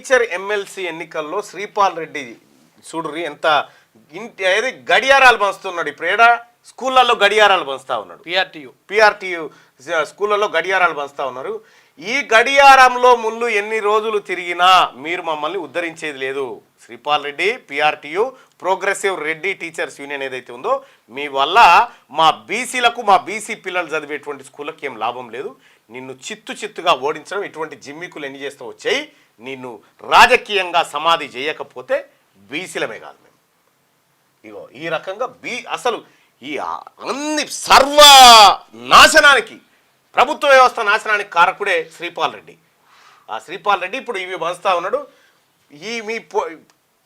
Teacher MLC ఎన్నికల్లో శ్రీపాల్ రెడ్డి చూడుర్రి ఎంత ఏది గడియారాలు పంచుతున్నాడు. ఇప్పుడు ఏడా స్కూళ్ళల్లో గడియారాలు పంచుతా ఉన్నాడు. పిఆర్టీయు స్కూళ్ళల్లో గడియారాలు పంచుతా ఉన్నారు. ఈ గడియారంలో ముళ్ళు ఎన్ని రోజులు తిరిగినా మీరు మమ్మల్ని ఉద్ధరించేది లేదు. Sripal Reddy, PRTU, progressive Reddy teachers union ఏదైతే ఉందో మీ వల్ల మా బీసీలకు, మా బీసీ పిల్లలు చదివేటువంటి స్కూళ్ళకి ఏం లాభం లేదు. నిన్ను చిత్తుగా ఓడించడం, ఇటువంటి జిమ్మికులు ఎన్ని చేస్తూ వచ్చాయి. నిన్ను రాజకీయంగా సమాధి చేయకపోతే బీసీలమే కాదు మేము. ఇగో ఈ రకంగా అసలు ఈ అన్ని సర్వ నాశనానికి, ప్రభుత్వ వ్యవస్థ నాశనానికి కారకుడే శ్రీపాల్ రెడ్డి. ఆ శ్రీపాల్ రెడ్డి ఇప్పుడు ఇవి పంచుతా ఉన్నాడు. మీ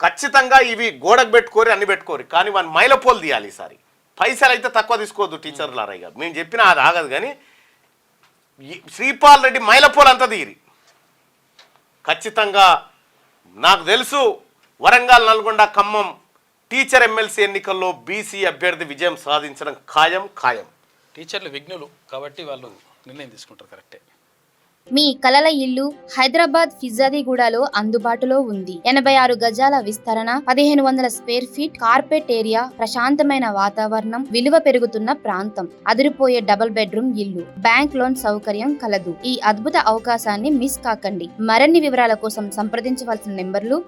ఖచ్చితంగా ఇవి గోడకు పెట్టుకోరి, అన్ని పెట్టుకోరు, కానీ మన మైలపోలు తీయాలి. ఈసారి పైసలు అయితే తక్కువ తీసుకోవద్దు టీచర్లారా. ఇక మేము చెప్పినా అది ఆగదు, కానీ శ్రీపాల్ రెడ్డి మైలపోలు అంతా తీరి ఖచ్చితంగా. నాకు తెలుసు వరంగల్, నల్గొండ, ఖమ్మం టీచర్ ఎమ్మెల్సీ ఎన్నికల్లో బీసీ అభ్యర్థి విజయం సాధించడం ఖాయం. టీచర్లు విఘ్నులు కాబట్టి వాళ్ళు నిర్ణయం తీసుకుంటారు. కరెక్టే. మీ కలల ఇల్లు హైదరాబాద్ ఫిజాదిగూడలో అందుబాటులో ఉంది. 86 గజాల విస్తరణ, 1500 స్క్వేర్ ఫీట్, కార్పెట్ ఏరియా, ప్రశాంతమైన వాతావరణం, విలువ పెరుగుతున్న ప్రాంతం, అదిరిపోయే డబుల్ బెడ్రూమ్ ఇల్లు, బ్యాంక్ లోన్ సౌకర్యం కలదు. ఈ అద్భుత అవకాశాన్ని మిస్ కాకండి. మరిన్ని వివరాల కోసం సంప్రదించవలసిన నెంబర్లు